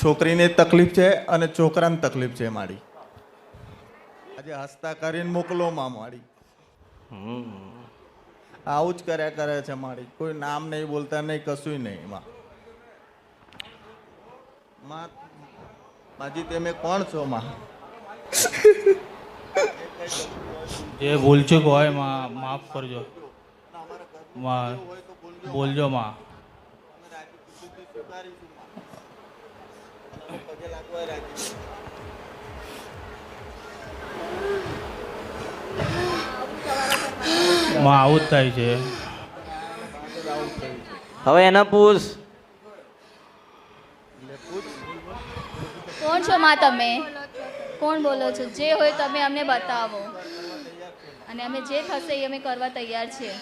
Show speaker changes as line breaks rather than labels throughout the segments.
છોકરીને તકલીફ છે અને છોકરાને તકલીફ છે મારી. આજે હસતા કરીને મોકલો માં મારી. આવું જ કર્યા કરે છે મારી. કોઈ નામ નહીં બોલતા નહીં, કશું નહીં. માં માજી તમે કોણ છો માં?
જે ભૂલચૂક હોય માં માફ કરજો માં, બોલજો માં. માં આવું જ થાય છે.
હવે એને પૂછ.
કોણ છો માં તમે? કોણ બોલો છો? જે હોય તમે અમને બતાવો અને અમે જે થશે એ અમે કરવા તૈયાર છીએ.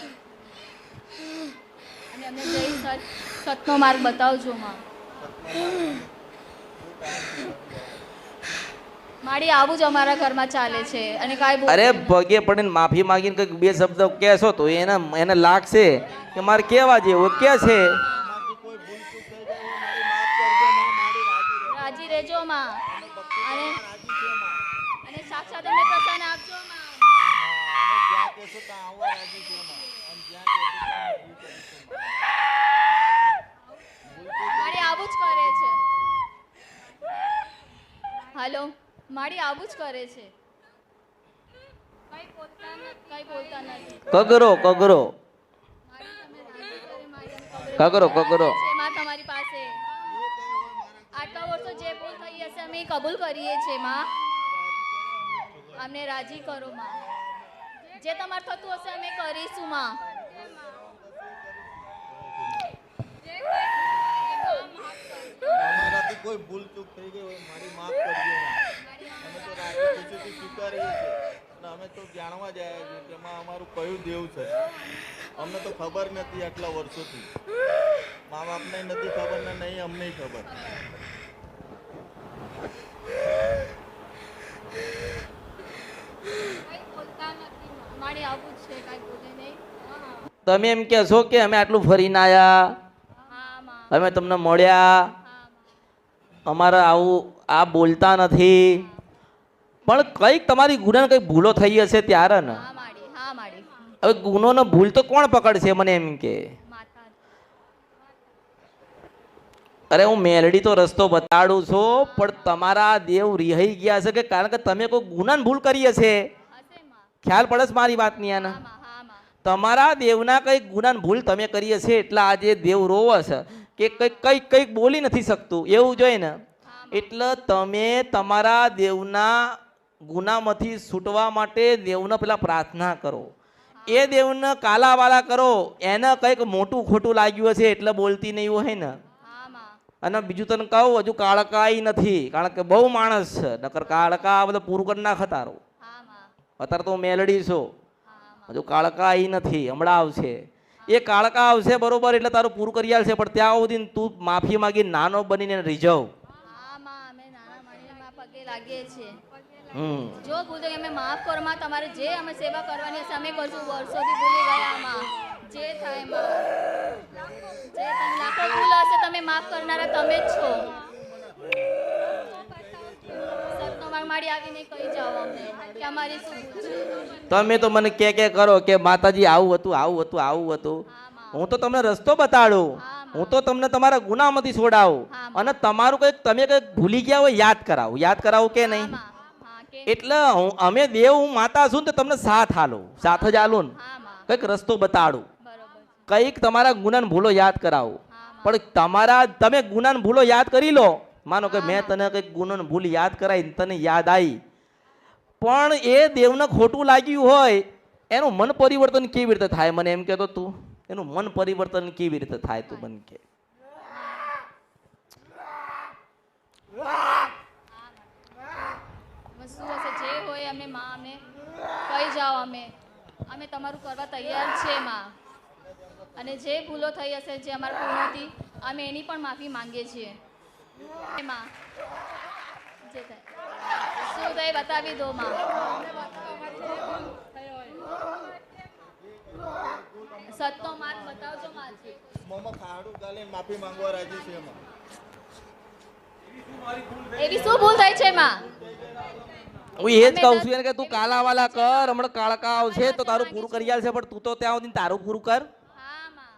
અને અમને જઈ સતનો માર્ગ બતાવજો માં. માડી આવું જ અમારા ઘરમાં ચાલે છે અને કાંઈ
અરે પગે પડીને માફી માંગીને કંઈક બે શબ્દ કહેશો તો એને લાગશે કે મારે કેવા જેવું કે છે.
રાજી રહેજો માં અને સાક્ષાત અમને પ્રસન્ન આપજો માં. માડી આવું જ કરે છે. હાલો, માડી આવું જ કરે છે. કઈ બોલતા નથી.
કગરો કગરો કગરો કગરો
માં તમારી પાસે આટલા વર્ષો જે ભૂલ થઈ હશે અમે કબૂલ કરીએ છીએ માં. અમને રાજી કરો માં. જે તમારે થતું હશે અમે કરીશું માં.
અમારાથી કોઈ ભૂલ ચૂક થઈ ગઈ હોય મારી માફ કરજો. અમે તો રાજી ખુશીથી સ્વીકારીએ છીએ અને અમે તો જાણવા જ આવ્યા છીએ કે એમાં અમારું કયું દેવ છે. અમને તો ખબર નથી આટલા વર્ષોથી. મા બાપને નથી ખબર ને નહીં અમને ખબર.
માડી આવું જ છે, કાંઈ બોલે નહીં.
તમે એમ કહેશો કે અમે આટલું ફરીને આયા,
હા માં.
અમે તમને મળ્યા, અમારે આવું આ બોલતા નથી, પણ કંઈક તમારી ગુનાને કંઈક ભૂલો થઈ હશે ત્યારે ને.
હા માડી, હા માડી.
હવે ગુનો ને ભૂલ તો કોણ પકડશે મને એમ કે?
માતા.
અરે હું મેલડી તો રસ્તો બતાડું છું, પણ તમારા દેવ રિહાઈ ગયા છે કે કારણ કે તમે કોઈ ગુનાને ભૂલ કરી હશે.
હશે માં.
ખ્યાલ પડે છે મારી વાતની આને?
હા માં, હા માં.
તમારા દેવના કંઈક ગુનાને ભૂલ તમે કરી હશે એટલે આજે દેવ રોવે છે કે કંઈક બોલી નથી શકતું એવું જોઈએ ને. એટલે તમે તમારા દેવના ગુનામાંથી છૂટવા માટે દેવને પેલા પ્રાર્થના કરો. એ દેવને કાલાવાલા કરો. એને કંઈક મોટું ખોટું લાગ્યું હશે એટલે બોલતી નહીં હોય ને.
હા માં.
અને બીજું તને કહું, હજુ કાળકાઈ નથી, કારણ કે બહુ માણસ છે, નકર કાળકા બધું પૂરું કરી નાખ તારું.
હા માં.
અત્યારે તો મેલડી છો,
હા માં.
હજુ કાળકા ઈ નથી, હમણાં આવશે. એ કાળકા આવશે બરોબર એટલે તારું પૂરું કરી આલશે, પણ ત્યાં સુધી તું માફી માંગી નાનો બનીને રીઝવ.
હા માં, અમે નાના માણીને માં પગે લાગીએ છીએ.
હમ
જો ભૂલ અમે માફ કરો માં. તમારે જે અમે સેવા કરવાની હશે અમે કરશું. વર્ષોથી ભૂલી ગયા માં. જે થાય માં. જે તમે લાખો ભૂલ હશે તમે માફ કરનારા તમે જ છો. સતનો માર્ગ માડી આવીને કહી જાઓ અમને કે અમારી શું ભૂલ છે.
તમે તો મને કે કરો કે માતાજી આવું હતું આવું હતું આવું હતું. હું તો તમને રસ્તો બતાડું, હું તો તમને તમારા ગુનામાંથી છોડાવું અને તમારું કંઈક તમે કંઈક ભૂલી ગયા હોય યાદ કરાવું કે નહીં. એટલે અમે દેવ હું માતા છું ને તો તમને સાથ હાલું, સાથ જ હાલું ને કંઈક રસ્તો બતાડું, કંઈક તમારા ગુનાને ભૂલો યાદ કરાવું. પણ તમે ગુનાને ભૂલો યાદ કરી લો. માનો કે મેં તને કંઈક ગુનાને ભૂલ યાદ કરાવી, તને યાદ આવી, પણ એ દેવને ખોટું લાગ્યું હોય એનું મન પરિવર્તન કેવી રીતે થાય મને એમ કહેતો તું? એનું મન પરિવર્તન કેવી રીતે થાય તું મને કે?
શું હશે જે હોય અમે માં અમને કહી જાઓ. અમે તમારું કરવા તૈયાર છીએ માં. અને જે ભૂલો થઈ હશે જે અમારા પૂર્ણથી અમે એની પણ માફી માંગીએ છીએ માં. જે થાય શું થાય બતાવી દો માં. સતનો માર્ગ બતાવજો માજી.
મોમાં ખાડું ગાલીને માફી માંગવા રાજી છે એમાં.
એવી શું ભૂલ થઈ છે માં?
હું એ જ કહું છું એને કે તું કાલાવાલા કર, હમણાં કાળકા આવશે તો તારું પૂરું કરી આલશે, પણ તું તો ત્યાં સુધી તારું પૂરું કર.
હા માં.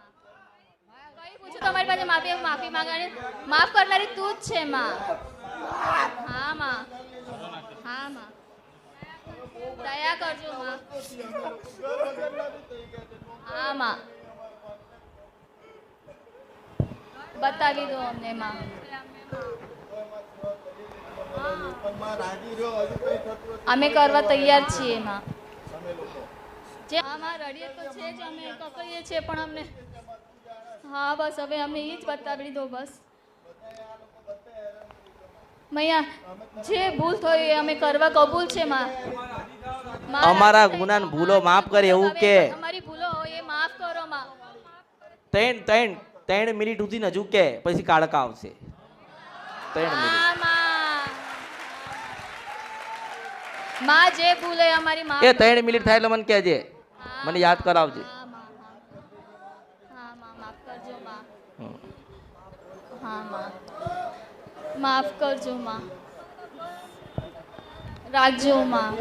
કઈ પૂછું તમારી પાસે માફી માંગવાની? માફ કરનારી તું જ છે માં. હા માં. હા માં. દયા કરજો માં. હા માં. બતાવી દો અમને માં.
પણ માં રાજી રહ્યો, હજુ કંઈ થતું હશે
અમે કરવા તૈયાર છીએ માં.
અમે લોકો.
જે આમાં રડીએ તો છે જ, અમે કકડીએ છીએ પણ અમને હા બસ હવે અમને એ જ બતાવી દો બસ. મૈયા જે ભૂલ થઈ એ અમે કરવા કબૂલ છે માં.
અમારા ગુનાને ભૂલો માફ કરે એવું કે.
અમારી ભૂલો હોય એ માફ કરો માં.
3 મિનિટ સુધી હજુ કે પછી કાળકા આવશે. 3 મિનિટ.
હા માં. માં જે ભૂલ હોય અમારી માફ
એ 3 મિનિટ થાય એટલે મને કહેજે, મને યાદ કરાવજે.
હા માં. હા માં માફ કરજો માં. હા માં. માફ કરજો માં. રાખજો માં.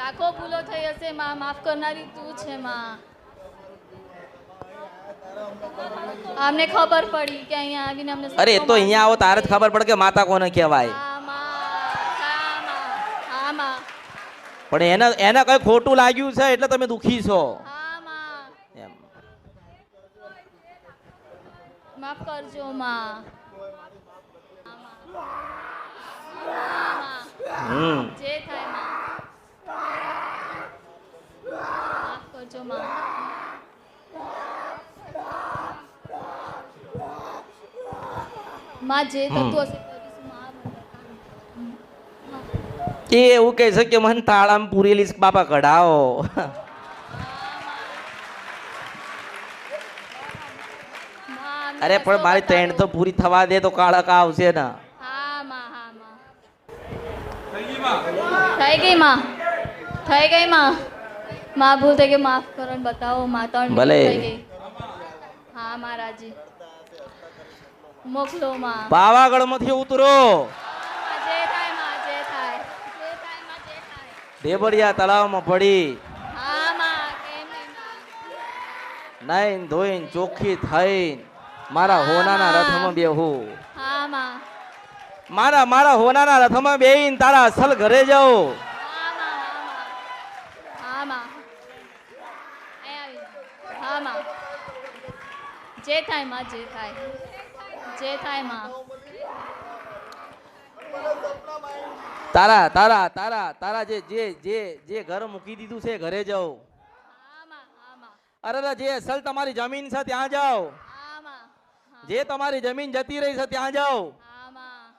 લાખો ભૂલો થઈ હશે માં, માફ કરનારી તું છે માં. અમને ખબર પડી કે અહીંયા આવીને અમને
અરે એ તો અહીંયા આવો તારે જ ખબર પડે કે માતા કોને કહેવાય.
હા માં. હા માં. હા માં.
પણ એને કઈ ખોટું લાગ્યું છે એટલે તમે દુખી છો
હા માં.
એમ.
માફ કરજો માં. જે થાય માં. માફ કરજો માં. માં જે થતું હશે કરીશું માં.
એ એવું કહે છે કે મને તાળામાં પૂરેલી બાપા કઢાવો.
માં,
અરે પણ મારી ટ્રેન તો પૂરી થવા દે તો કાળકા આવશે ને.
હા માં. હા માં. થઈ ગઈ માં. થઈ ગઈ માં. માં ભૂલ થઈ ગઈ, માફ કરો ને બતાવો માં. 3 મિનિટ
ભલે.
થઈ ગઈ. હા મહારાજી મોકલો માં.
પાવાગઢ માંથી ઉતરો,
જે થાય માં. જે થાય. જે થાય માં. જે થાય.
દેવળિયા તળાવમાં પડી
હા માં. કેમ નહીં માં.
નાઈન ધોઈન ચોખ્ખી થઈને મારા હોનાના રથમાં બેહું.
હા માં.
મારા હોનાના રથમાં બેહીને તારા અસલ ઘરે જાઉં.
હા માં. હા માં. અહીંયા આવી. હા માં. જે થાય માં. જે થાય. જે થાય માં.
તારા જે ઘર મૂકી દીધું છે ઘરે જાઉં.
હા માં. હા માં.
અરે જે અસલ તમારી જમીન છે ત્યાં જાઓ.
હા માં.
જે તમારી જમીન જતી રહી છે ત્યાં જાઓ.
હા માં.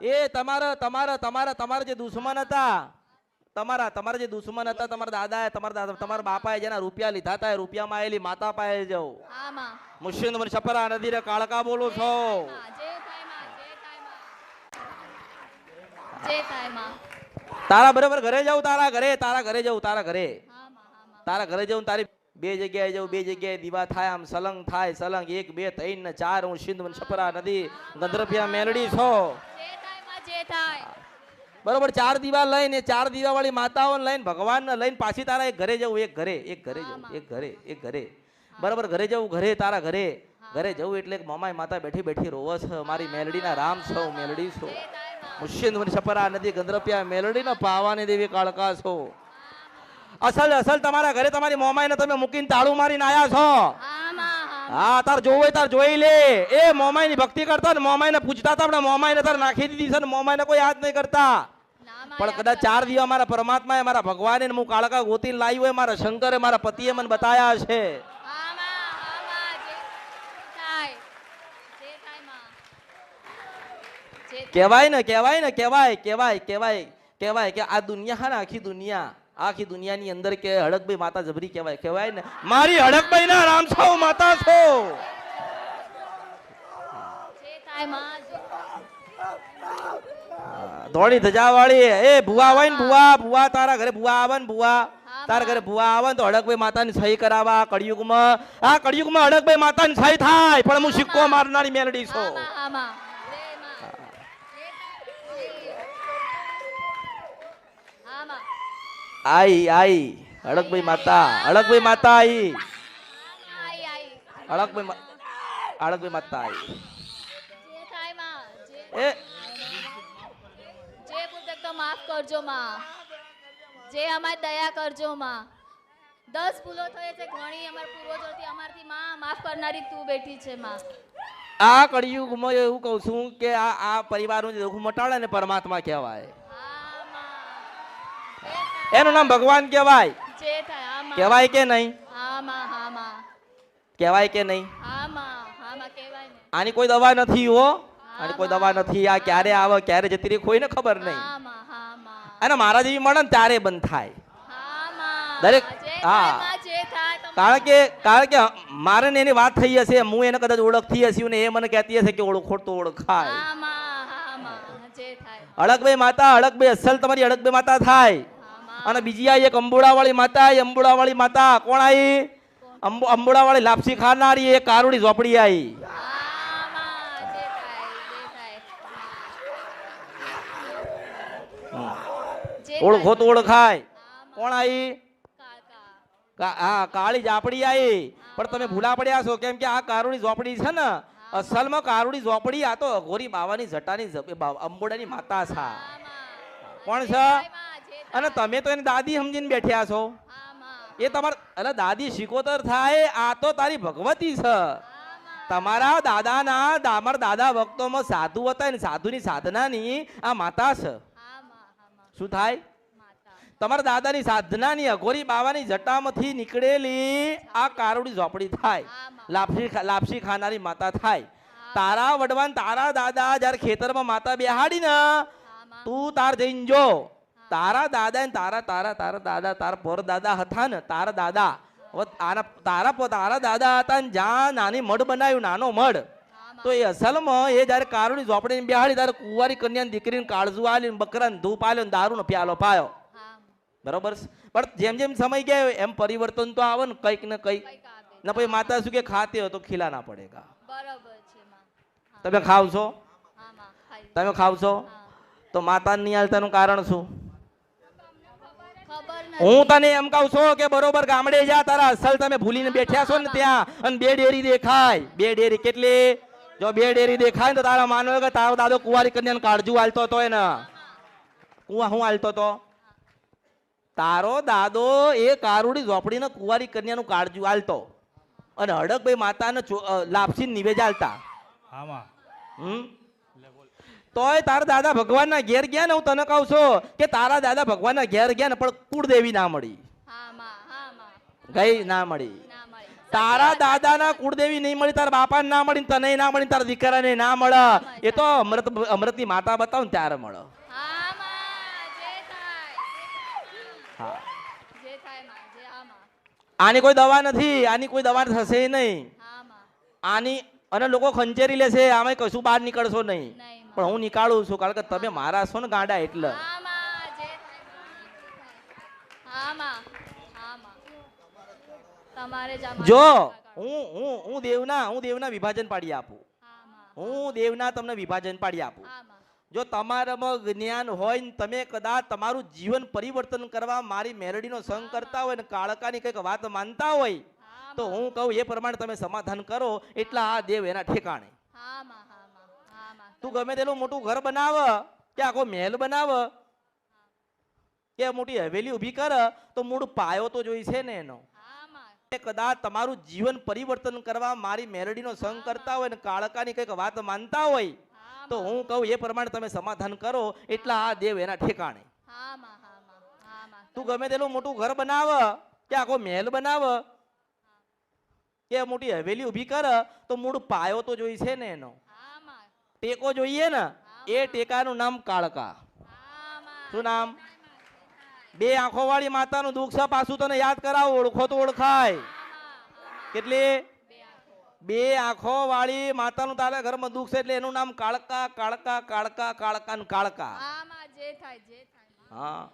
એ તમારા જે દુશ્મન હતા, તમારા જે દુશ્મન હતા, તમારા દાદાએ તમારા બાપાએ જેના રૂપિયા લીધા હતા એ રૂપિયામાં આવેલી માતા પાસે જાઓ.
હા માં.
મુશ્ચિંદ છપરા નદી રે કાળકા બોલો છો.
હા, જે થાય માં. જે થાય માં. જે થાય માં.
તારા બરાબર ઘરે જાઉં, તારા ઘરે જાઉં.
હા માં. હા માં.
તારા ઘરે જાઉં, તારી બે જગ્યાએ જાઉં, બે જગ્યાએ દીવા થાય, આમ સલંગ થાય, સલંગ 1 2 3 ને 4. હું સિંધ છપરા નદી ગંધરપિયા મેલડી છો.
જે થાય માં. જે થાય.
બરોબર 4 દીવા લઈને 4 દીવા વાળી માતાઓને લઈને ભગવાનને લઈને પાછી તારા એક ઘરે જવું, એક ઘરે જવું, એક ઘરે બરોબર ઘરે જવું, તારા ઘરે જવું એટલે મમાઈ માતા બેઠી બેઠી રોવો છે. મારી મેલડીના રામ છો, મેલડી છો. મુશ્ચિંદ છપરા નદી ગંધરપિયા મેલડી ને પાવાની દેવી કાળકા છો. અસલ તમારા ઘરે તમારી મોમાઈને તમે મૂકીને તાળું મારીને આયા છો.
હા માં.
હા તાર જોવું હોય તાર જોઈ લે. એ મોમાઈની ભક્તિ કરતા ને મોમાઈને પૂછતા હતા, પણ મોમાઈને તાર નાખી દીધી છે ને મોમાઈને કોઈ યાદ નહીં કરતા. પણ કદાચ 4 દીવા મારા પરમાત્માએ, મારા ભગવાને હું કાળકા ગોતીને લાવી હોય, મારા શંકરે, મારા પતિએ મને બતાયા છે.
હા માં. હા માં. જે થાય. જે થાય માં. જે
કહેવાય કે આ દુનિયા હા ને આખી દુનિયાની અંદર કે હડકભાઈ માતા જબરી કહેવાય ને. મારી હડકભાઈ ના રામ છો, માતા છો.
જે થાય માં.
ધોળી ધજા વાળી એ ભુવા આવે ને, ભુવા તારા ઘરે ભુવા આવે ને, તારા ઘરે ભુવા આવે ને તો હડકભાઈ માતાની સહી કરાવવા. આ કળિયુગમાં હડકભાઈ માતાની સહી થાય, પણ હું સિક્કો મારનારી મેલડી છું.
હા માં.
આઈ અડકભાઈ માતા અડકભાઈ માતા આઈ
આઈ આઈ
અડકભાઈ માતા આઈ
જે થાય માં
એ
જે પૂછે તો માફ કરજો માં જે અમારી દયા કરજો માં 10 ભૂલો થઈ છે ઘણી અમાર પૂર્વજોથી અમારથી માં માફ કરનારી તું બેઠી છે માં
આ કળિયુગમાં એવું કહું છું કે આ પરિવારનું જે દુઃખ મટાડે ને પરમાત્મા કહેવાય
હા માં
એનું નામ ભગવાન કહેવાય
જે થાય હા માં
કહેવાય કે નહીં
હા માં
કહેવાય કે નહીં
હા માં કહેવાય ને
આની કોઈ દવા નથી હો આની કોઈ દવા નથી આ ક્યારે આવે ક્યારે જતી રહી કોઈને ખબર નહીં
હા માં
અને મારા જેવી મળે ને ત્યારે બંધ થાય
હા માં
દરેક
જે
હા
થાય માં જે થાય તમે
કારણ કે મારે ને એની વાત થઈ હશે હું એને કદાચ ઓળખતી હશે ને એ મને કહેતી હશે કે ઓળખો તો ઓળખાય
હા માં જે થાય
અળકભાઈ માતા અળકભાઈ અસલ તમારી અળકભાઈ માતા થાય
હા માં
અને બીજી આ એક અંબોડાવાળી માતા એ અંબોડાવાળી માતા કોણ આવી અંબોડાવાળી લાપસી ખાનારી એ કારુડી ઝોપડી આવી
હા માં જે થાય જે
ઓળખો તો ઓળખાય
હા માં
કોણ આવી
કાકા
હા કાળી ઝાપડી આવી પણ તમે ભૂલા પડ્યા છો કેમ કે આ કારુડી ઝોપડી છે ને અસલમાં કારુડી ઝોપડી આ તો અઘોરી બાવાની જટાની અંબોડાની માતા છે કોણ છે અને તમે તો એની દાદી સમજીને બેઠ્યા છો એ તમાર અરે દાદી શિકોતર થાય આ તો તારી ભગવતી છે તમારા દાદાના દાદા ભક્તોમાં સાધુ હતા ને સાધુની સાધનાની આ માતા છે શું થાય તમારા દાદાની સાધનાની અઘોરી બાવાની જટામાંથી નીકળેલી આ કારુડી ઝોપડી થાય લાપસી ખાનારી માતા થાય તારા વડવાન તારા દાદા જ્યારે ખેતરમાં માતા બેહાડી ને તું તાર જઈને જો તારા દાદા ને તારા દાદા તારા પર દાદા હતા ને તારા દાદા તારા દાદા હતા ને જ્યાં નાની મઢ બનાવ્યું નાનો મઢ તો એ અસલમાં એ જ્યારે કારુડી ઝોપડીને બેહાડી ત્યારે કુંવારી કન્યાની દીકરીને કાળજુ આલ્યું બકરાને ધૂપ આલ્યો ને દારૂનો પ્યાલો પાયો બરોબર પણ જેમ જેમ સમય ગયો એમ પરિવર્તન તો આવે ને કંઈક ને કંઈક ને પછી માતા શું કે ખાતે હો તો ખીલા ના પડેગા
બરાબર છે માં
તમે ખાવ છો
હા માં ખાઈ
તમે ખાવ છો તો માતા નહીં હાલતાનું કારણ શું
ખબર નથી
હું તને એમ કહું છું કે બરોબર ગામડે જા તારા અસલ તમે ભૂલીને બેઠ્યા છો ને ત્યાં અને બે ડેરી દેખાય બે ડેરી કેટલી જો બે ડેરી દેખાય ને તો તારા માનો કે તારો દાદો કુંવારી કન્યાને કાળજુ હાલતો હતો એને કુવા હું હાલતો હતો તારો દાદો એ કારુડી ઝોપડીને કુંવારી કન્યાનું કાળજુ હાલતો અને હડકભાઈ માતાને લાપસી નિવેજ હાલતા
હા માં
તોય તારા દાદા ભગવાનના ઘેર ગયા ને હું તને કહું છું કે તારા દાદા ભગવાનના ઘેર ગયા ને પણ કુળદેવી ના મળી
હા માં
ગઈ ના મળી
ના મળી
તારા દાદાના કુળદેવી નહીં મળી તારા બાપાને ના મળી તને ના મળી તારા દીકરાને ના મળે એ તો અમૃતની માતા બતાવ ને ત્યારે મળે
હા માં જે થાય
હા
જે થાય માં જે હા માં
આની કોઈ દવા નથી આની કોઈ દવા થશે નહીં
હા માં
આની અને લોકો ખંચેરી લેશે આમાં કશું બહાર નીકળશો નહીં
નહીં માં
પણ હું નીકાળું છું કારણ કે તમે મારા છો ને ગાંડા એટલે
હા માં જે થાય હા માં તમારે જ આમાં
જો હું દેવના વિભાજન પાડી આપું
હા માં
હું દેવના તમને વિભાજન પાડી આપું
હા માં
જો તમારામાં જ્ઞાન હોય ને તમે કદાચ તમારું જીવન પરિવર્તન કરવા મારી મેલડીનો સંગ કરતા હોય ને કાળકાની કંઈક વાત માનતા હોય તો હું કહું એ પ્રમાણે તમે સમાધાન કરો એટલા આ દેવ એના ઠેકાણે
હા માં
તું ગમે તેનું મોટું ઘર બનાવ કે આખો મહેલ બનાવ કે મોટી હવેલી ઊભી કર તો મૂળ પાયો તો જોઈશે ને એનો
હા માં
કદાચ તમારું જીવન પરિવર્તન કરવા મારી મેલડીનો સંગ કરતા હોય ને કાળકાની કંઈક વાત માનતા હોય તો હું કહું એ પ્રમાણે તમે સમાધાન કરો એટલા આ દેવ એના ઠેકાણે
હા માં
તું ગમે તેનું મોટું ઘર બનાવ કે આખો મહેલ બનાવ કે મોટી હવેલી ઊભી કર તો મૂળ પાયો તો જોઈશે ને એનો
હા માં
ટેકો જોઈએ ને એ ટેકાનું નામ કાળકા
હા માં
શું નામ બે આંખો વાળી માતાનું દુઃખ છે પાછું તને યાદ કરાવો ઓળખો તો ઓળખાય કેટલી બે આંખો વાળી માતાનું તારા ઘરમાં દુઃખ છે એટલે એનું નામ કાળકા કાળકા કાળકા કાળકા ને કાળકા
હા માં જે થાય
હા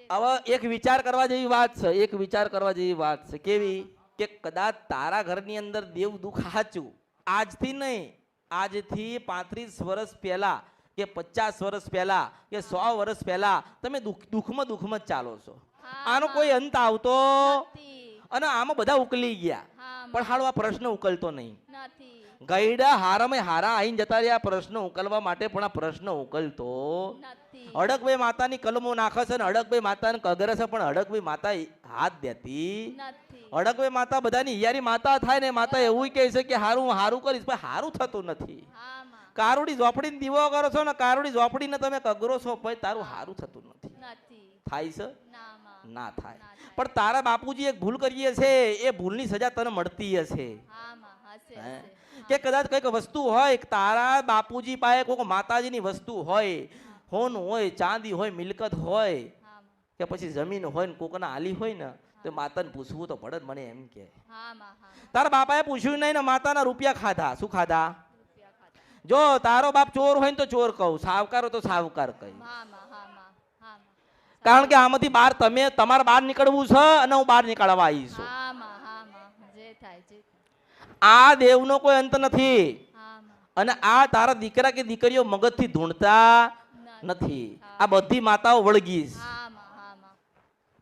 હવે એક વિચાર કરવા જેવી વાત છે કેવી કે કદાચ તારા ઘરની અંદર દેવ દુઃખ હાચું આજથી નહીં આજથી 35 વર્ષ પહેલા કે 50 વર્ષ પહેલા કે 100 વર્ષ પહેલા તમે દુઃખમાં જ ચાલો છો. આનો કોઈ અંત આવતો
નથી.
અને આમાં બધા ઉકલી ગયા,
હા
પણ હાલો આ પ્રશ્ન ઉકલતો નહીં.
નથી.
ગઈડા હારામાં હારા આઈને જતા રહ્યા પ્રશ્ન ઉકલવા માટે, પણ આ પ્રશ્ન ઉકલતો
નથી.
અડકભાઈ માતાની કલમો નાખે છે ને અડકભાઈ માતાને કગરે છે, પણ અડકભાઈ માતા હાથ દેતી
નથી.
અડકભાઈ માતા બધાની હિયારી માતા થાય ને માતા એવું કહે છે કે હારું હારું કરીશ, પણ હારું થતું નથી.
હા માં.
કારુડી ઝોપડીને દીવો કરો છો ને કારુડી ઝોપડીને તમે કગરો છો, પણ તારું હારું થતું નથી.
નથી.
થાય છે?
ના માં.
ના થાય.
ના થાય.
પણ તારા બાપુજી એક ભૂલ કરીએ છે, એ ભૂલની સજા તને મળતી હશે.
હા માં. હશે
હે?
હશે.
કે કદાચ કઈક વસ્તુ હોય, તારા બાપુજી પાસે કોઈક માતાજીની વસ્તુ હોય, હોનું હોય, ચાંદી હોય, મિલકત હોય,
હા માં.
કે પછી જમીન હોય ને કોકના આલી હોય ને, તો માતાને પૂછવું તો પડે જ. મને એમ કે
હા માં. હા.
તારા બાપાએ પૂછ્યું નહીં ને માતાના રૂપિયા ખાધા. શું ખાધા?
રૂપિયા ખાતા.
જો તારો બાપ ચોર હોય ને તો ચોર કહું, સાવકાર હોય તો સાવકાર કહી.
હા માં. હા માં. હા માં.
કારણ કે આમાંથી બહાર તમારે બહાર નીકળવું છે અને હું બહાર નીકળવા આવી છું.
હા માં. હા માં. જે થાય જે થાય.
આ દેવનો કોઈ અંત નથી.
હા માં.
અને આ તારા દીકરા કે દીકરીઓ મગજથી ધૂણતા નથી. આ બધી માતાઓ વળગી છે.
હા માં. હા માં.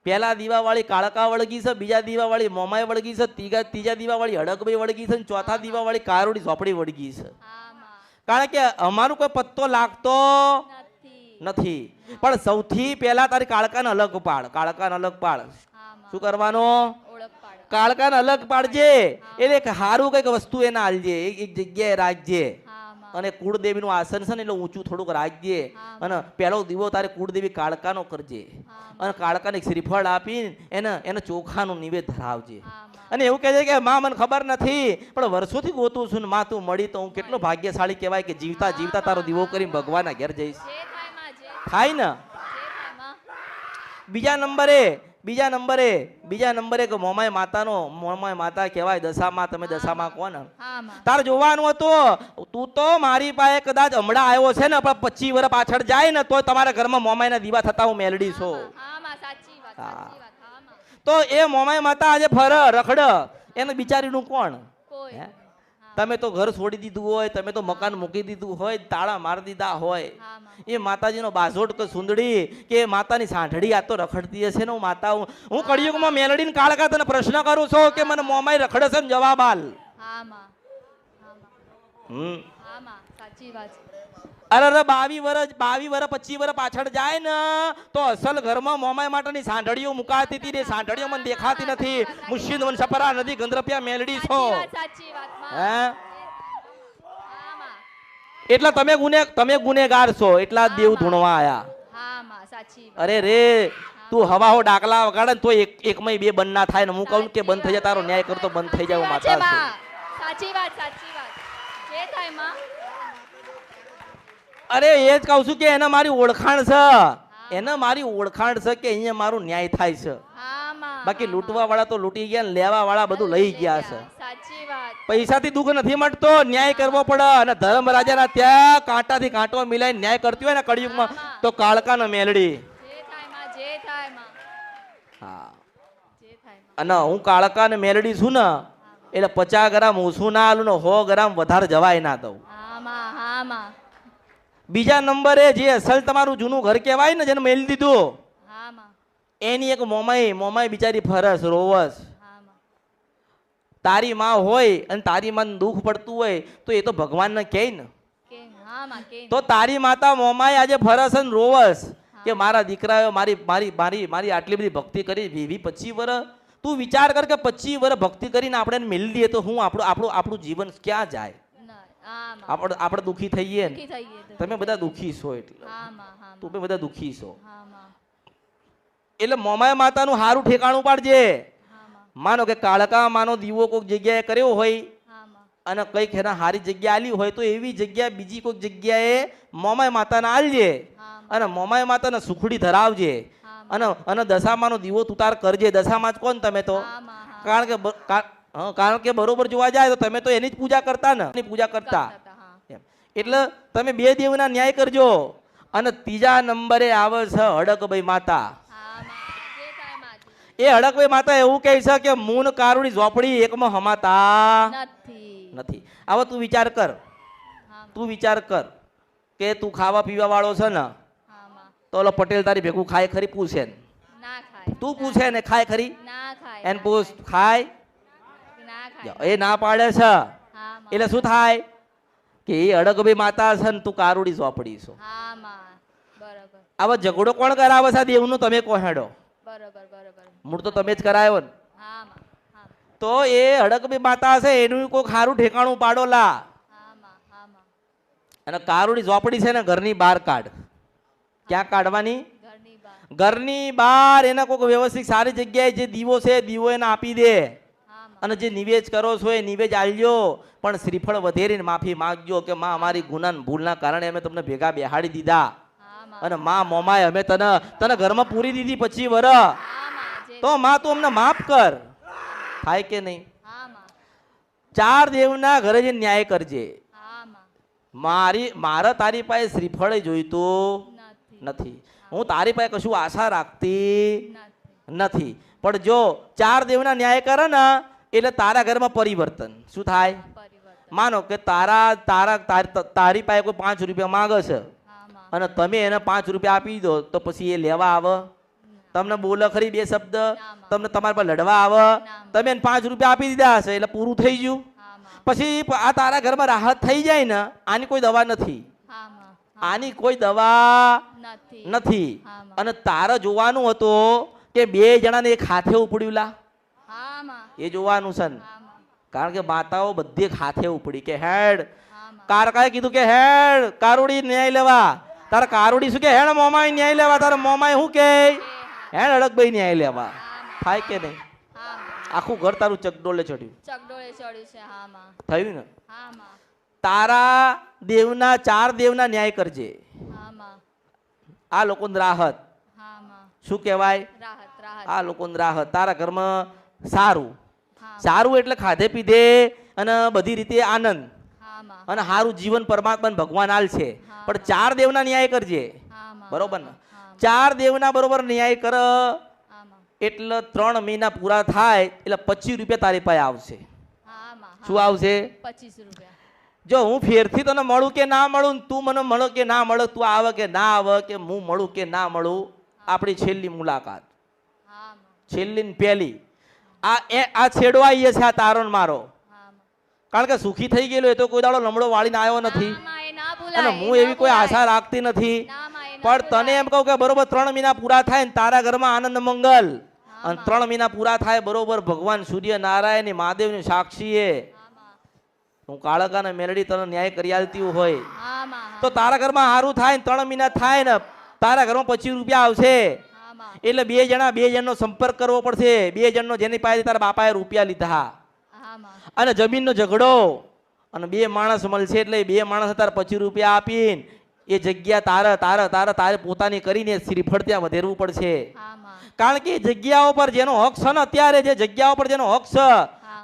પહેલા દીવાવાળી કાળકા વળગી છે, બીજા દીવાવાળી મોમાય વળગી છે, ત્રીજા દીવાવાળી હડકભાઈ વળગી છે, અને ચોથા દીવાવાળી કારોડી ઝોપડી વળગી છે.
હા માં.
કારણ કે અમારું કોઈ પત્તો લાગતો
નથી.
નથી. પણ સૌથી પહેલા તારી કાળકાને અલગ પાડ. કાળકાને અલગ પાડ.
હા માં.
શું કરવાનો?
ઓળખ પાડ.
કાળકાને અલગ પાડજે. એટલે એક હારું કઈક વસ્તુ એને આલજે, એક જગ્યાએ રાખજે.
હા માં.
અને કુળદેવીનું આસન છે ને એટલે ઊંચું થોડુંક રાખજે.
હા.
અને પહેલો દીવો તારે કુળદેવી કાળકાનો કરજે.
હા
અને કાળકાને એક શ્રીફળ આપીને એને ચોખાનું નિવેદ ધરાવજે.
હા માં.
અને એવું કહે છે કે માં મને ખબર નથી, પણ વર્ષોથી ગોતું છું ને માં તું મળી તો હું કેટલો ભાગ્યશાળી કહેવાય કે જીવતા જીવતા તારો દીવો કરીને ભગવાનના ઘેર જઈશ.
જે થાય માં. જે
થાય ને?
થાય માં.
બીજા નંબરે કે મોમાય માતા કહેવાય દશામાં. તમે દશામાં કહો ને,
હા માં.
તારે જોવાનું હતું. તું તો મારી પાસે કદાચ હમણાં આવ્યો છે ને, પણ 25 વર્ષ પાછળ જાય ને તો તમારા ઘરમાં મોમાયના દીવા થતા હું મેલડી છું.
હા માં. સાચી વાત. સાચી વાત. હા માં.
તો એ મોમાય માતા આજે રખડ એને બિચારીનું કોણ?
કોઈ.
હે? તમે તો ઘર છોડી દીધું હોય, તમે તો મકાન મૂકી દીધું હોય, તાળા મારી દીધા હોય,
હા માં.
એ માતાજીનો બાઝોટ કે સુંદડી કે માતાની સાંઢળી આ તો રખડતી હશે ને. હું કળિયુગમાં મેલડીને કાળકા તને પ્રશ્ન કરું છું કે મને મોમાય રખડે છે ને જવાબ આલ.
હા માં. હા માં. હા માં. સાચી વાત.
અરે 22 વર્ષ 25 વર્ષ પાછળ જાય ને તો અસલ ઘરમાં મોમાય માટેની સાંઢળીઓ મુકાતી હતી ને સાંઢળીઓ મને દેખાતી નથી. મુર્શિદ વન સપરા નદી ગંદ્રપિયા મેલડી છો.
સાચી વાત માં.
હે?
હા માં.
એટલે તમે ગુનેગાર છો, એટલા જ દેવ ધૂણવા આયા.
હા માં. સાચી વાત.
અરે રે, તું હવા હો ડાકલા વગાડે ને તો એકમાં બે બંધ ના થાય ને હું કહું કે બંધ થઈ જાય, તારો ન્યાય કરતો બંધ થઈ જાય.
સાચી વાત છે
માતા છું.
માં. સાચી વાત. સાચી વાત. જે થાય માં.
અરે એ જ કહું છું કે એને મારી ઓળખાણ છે, એને મારી ઓળખાણ છે કે અહીંયા મારું ન્યાય થાય છે.
હા માં.
બાકી લૂંટવા વાળા તો લૂંટી ગયા ને લેવા વાળા બધું લઈ ગયા છે.
સાચી વાત.
પૈસાથી દુઃખ નથી મળતો, ન્યાય કરવો પડે. અને ધર્મરાજાના ત્યાં કાંટાથી કાંટો મિલાઈ ન્યાય કરતી હોય ને કળિયુગમાં તો કાળકાનો મેલડી.
જે થાય માં. જે થાય માં.
હા.
જે થાય માં.
અને હું કાળકાને મેલડી છું ને એટલે 50 ગ્રામ ઓછું ના આલું ને 100 ગ્રામ વધારે જવાય ના દઉં.
હા માં. હા માં.
બીજા નંબરે જે અસલ તમારું જૂનું ઘર કહેવાય ને જેને મેલી દીધું,
હા માં.
એની એક મોમાઈ બિચારી ફરસ રોવસ.
હા માં.
તારી માં હોય અને તારી માં દુઃખ પડતું હોય તો એ તો ભગવાનને કહે ને.
કેમ? હા માં. કેમ?
તો તારી માતા મોમાઈ આજે ફરસ અને રોવસ કે મારા દીકરાએ મારી આટલી બધી ભક્તિ કરી 20-25 વર્ષ. તું વિચાર કર કે 25 વર્ષ ભક્તિ કરીને આપણે એને મેલી દઈએ તો હું આપણું જીવન ક્યાં જાય?
હા માં.
આપણે દુઃખી થઈએ ને.
દુઃખી થઈએ તો.
તમે બધા દુઃખી છો એટલે
હા માં. હા
તું
માં.
બધા દુઃખી છો.
હા માં.
એટલે મોમાય માતાનું હારું ઠેકાણું પાડજે.
હા માં.
માનો કે કાળકા માનો દીવો કોઈક જગ્યાએ કર્યો હોય
હા માં.
અને કંઈક એના હારી જગ્યા આલી હોય તો એવી જગ્યા બીજી કોઈક જગ્યાએ મોમાય માતાને આલજે.
હા માં.
અને મોમાય માતાને સુખડી ધરાવજે.
હા
અને દશામાનો દીવો તુતાર કરજે. દશામાં જ કોણ તમે તો?
હા માં. હા.
કારણ કે બરોબર જોવા જાય તો તમે તો એની જ પૂજા કરતા ને, એની પૂજા કરતા.
હા.
એમ. એટલે તમે બે દેવના ન્યાય કરજો. અને ત્રીજા નંબરે આવે છે હડકભાઈ માતા.
હા માં. જે થાય માં.
એ હડકભાઈ માતા એવું કહે છે કે મૂન કારુડી ઝોપડી એકમાં હમાતા
નથી.
નથી. આવો તું વિચાર કર.
હા.
તું વિચાર કર કે તું ખાવા પીવા વાળો છે ને
હા માં
તો ઓલો પટેલ તારી ભેગું ખાય ખરી? પૂછે ને.
ના ખાય
તું પૂછે ને ખાય ખરી?
ના ખાય
એને પૂછ ખાય?
ના ખાય
એ ના પાડે છે
હા માં
એટલે શું થાય કે એ અડગભી માતા છે ને તું કારુડી ચોપડી છો.
હા માં બરોબર
આવો ઝઘડો કોણ કરાવે છે આ દેવનું? તમે કહો હેડો.
બરોબર બરોબર
મૂળ તો તમે જ કરાયો ને.
હા માં હા
તો એ અડગભી માતા છે એનું કોઈ ખારું ઠેકાણું પાડો લા.
હા માં
અને કારુડી ઝોપડી છે ને ઘરની બહાર કાઢ. ક્યાં કાઢવાની?
ઘરની બહાર
ઘરની બહાર એને કોઈક વ્યવસ્થિત સારી જગ્યાએ જે દીવો છે દીવો એને આપી દે.
હા માં
અને જે નિવેજ કરો છો એ નિવેજ આલજો, પણ શ્રીફળ વધેરીને માફી માંગજો કે માં અમારી ગુના ભૂલના કારણે અમે તમને ભેગા બેહાડી દીધા
હા માં
અને માં મોમાય અમે તને ઘરમાં પૂરી દીધી 25 વર્ષ,
હા માં જે
તો માં તું અમને માફ કર. થાય કે નહીં?
હા માં
4 દેવના ઘરે જઈને ન્યાય કરજે.
હા માં
મારે તારી પાસે શ્રીફળ જોઈતું
નથી
નથી, હું તારી પાસે કશું આશા રાખતી
નથી
નથી. પણ જો 4 દેવના ન્યાય કરે ને એટલે તારા ઘરમાં પરિવર્તન શું થાય?
પરિવર્તન
માનો કે તારી પાસે કોઈ 5 રૂપિયા માંગે છે
હા માં
અને તમે એને 5 રૂપિયા આપી દો તો પછી એ લેવા આવે? તમને બોલે ખરી 2 શબ્દ? તમને તમારા પર લડવા આવે? તમે એને 5 રૂપિયા આપી દીધા હશે એટલે પૂરું થઈ ગયું.
હા માં
પછી આ તારા ઘરમાં રાહત થઈ જાય ને, આની કોઈ દવા નથી.
હા માં
આની કોઈ દવા
નથી
નથી.
હા માં
અને તારે જોવાનું હતું કે 2 જણાને એક હાથે ઉપડ્યું લા,
હા માં
એ જોવાનું છે ને.
હા માં
કારણ કે માતાઓ બધી હાથે ઉપડી કે હેડ.
હા માં
કારકાએ કીધું કે હેડ કારુડી ન્યાય લેવા. તારા કારુડી શું કે હેડ મોમાય ન્યાય લેવા. તારા મોમાય શું કે હેડ અડગભાઈ ન્યાય લેવા. થાય કે નહીં?
હા માં
આખું ઘર તારું ચકડોલે ચડ્યું.
ચકડોળે ચડ્યું છે હા માં
થયું ને?
હા માં
તારા દેવના 4 દેવના ન્યાય કરજે.
હા માં
આ લોકોને રાહત
હા માં
શું કહેવાય?
રાહત રાહત
આ લોકોને રાહત. તારા ઘરમાં સારું
હા
સારું એટલે ખાધે પીધે અને બધી રીતે આનંદ
હા માં
અને સારું જીવન પરમાત્મા ભગવાન આલ છે. પણ 4 દેવના ન્યાય કરજે.
હા માં
બરોબર ને?
હા
4 દેવના બરોબર ન્યાય કર
હા માં
એટલે 3 મહિના પૂરા થાય એટલે 25 રૂપિયા તારી પાસે આવશે.
હા માં
શું આવશે?
25 રૂપિયા
જો હું ફેરથી તને મળું કે ના મળું ને તું મને મળો કે ના મળો, તું આવે કે ના આવે, કે હું મળું કે ના મળું, આપણી છેલ્લી મુલાકાત,
હા માં
છેલ્લી ને પહેલી આ છેડો આવીએ છે આ તારો ને મારો.
હા માં
કારણ કે સુખી થઈ ગયેલો એ તો કોઈ દાડો લમડો વાળીને આવ્યો નથી
ના માં એ ના
અને
ભૂલાય
હું એવી કોઈ આશા રાખતી નથી.
ના માં એ ના
પણ તને એમ કહું કે બરોબર 3 મહિના પૂરા થાય ને તારા ઘરમાં આનંદ મંગલ, અને 3 મહિના પૂરા થાય બરોબર ભગવાન સૂર્ય નારાયણ ની મહાદેવની સાક્ષીએ
હા માં
હું કાળકા ને મેલડી તને ન્યાય કરી આલતી હોય
હા માં
તો તારા ઘરમાં સારું થાય ને 3 મહિના થાય ને તારા ઘરમાં 25 રૂપિયા આવશે.
હા માં
એટલે 2 જણનો સંપર્ક કરવો પડશે. 2 જણનો જેની પાસે તારા બાપાએ રૂપિયા લીધા
હા માં
અને જમીનનો ઝઘડો અને 2 માણસ મળશે એટલે 2 માણસ તારે 25 રૂપિયા આપીને એ જગ્યા તારે પોતાની કરીને શ્રીફળ ત્યાં વધેરવું પડશે.
હા માં
કારણ કે એ જગ્યાઓ પર જેનો હક છે ને અત્યારે જે જગ્યાઓ પર જેનો હક છે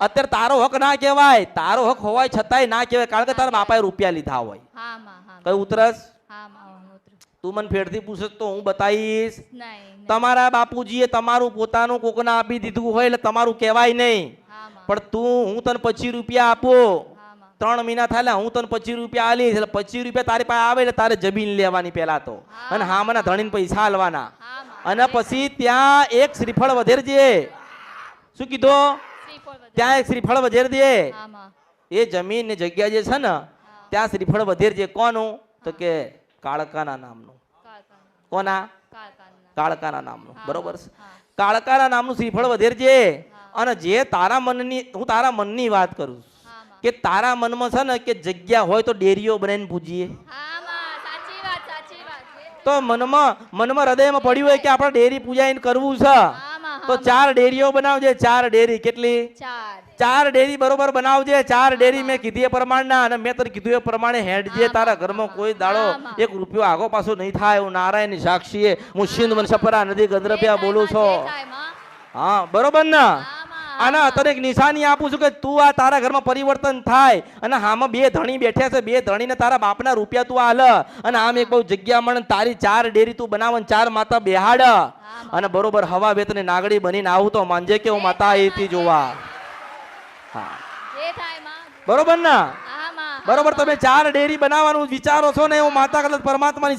અત્યારે તારો હક ના કહેવાય. તારો હક હોવાય છતાંય ના કહેવાય કારણ કે તારા બાપાએ રૂપિયા લીધા હોય.
હા માં હા
કઈ ઉતરસ?
હા માં હું ઉતરું.
તું મને ફેરથી પૂછસ તો હું બતાવીશ.
નહીં
તમારા બાપુજીએ તમારું પોતાનું કોકના આપી દીધું હોય એટલે તમારું કહેવાય નહીં.
હા માં
પણ હું તને 25 રૂપિયા આપું,
હા માં
3 મહિના થાય હું તને 25 રૂપિયા આલીશ એટલે 25 રૂપિયા તારી પાસે આવે એટલે તારે જમીન લેવાની પહેલા તો, અને હા મને ધણીને પૈસા આલવાના,
હા માં
અને પછી ત્યાં એક શ્રીફળ વધેરજે. શું કીધું?
શ્રીફળ વધે.
ત્યાં એક શ્રીફળ વધેરજે.
હા માં
એ જમીન ને જગ્યા જે છે ને ત્યાં શ્રીફળ વધેરજે. કોનું? તો કે કાળકાના નામનું.
કાળકાના
કોના?
કાળકાના
કાળકાના નામનું.
હા,
બરોબર છે?
હા.
કાળકાના નામનું શ્રીફળ વધેરજે. અને જે તારા મનની, હું તારા મનની વાત કરું છું
હા માં
કે તારા મનમાં છે ને કે જગ્યા હોય તો ડેરીઓ બનાવીને પૂજીએ.
હા માં સાચી વાત સાચી વાત.
તો મનમાં હૃદયમાં પડ્યું હોય કે આપણે ડેરી પૂજાઈને કરવું છે
હા માં
તો 4 ડેરીઓ બનાવજે. 4 ડેરી. કેટલી? 4 ડેરી બરોબર બનાવજે. 4 ડેરી મેં કીધી એ પ્રમાણના, અને મેં તને કીધું એ પ્રમાણે હેડજે. તારા ઘરમાં કોઈ દાડો 1 રૂપિયો આગો પાછો નહીં થાય. હું નારાયણની સાક્ષીએ, હું સિંધ વનસપરા નદી ગંદ્રપિયા બોલું છું. હા બરોબર ને? અને તને એક નિશાની આપું છું કે તું આ તારા ઘરમાં પરિવર્તન થાય અને આમાં 2 ધણી બેઠ્યા છે. 2 ધણીને તારા બાપના રૂપિયા તું આલ, અને આમ એક બહુ જગ્યા મળે તારી 4 ડેરી તું બનાવ, 4 માતા બેહાડ, અને બરોબર હવા વેતને નાગડી બનીને આવું તો માનજે કે હું માતા અહીંથી જોવા. હા
જે થાય માં.
બરોબર ને?
હા માં
બરોબર તમે 4 ડેરી બનાવવાનું વિચારો છો ને હું માતા કદાચ પરમાત્માની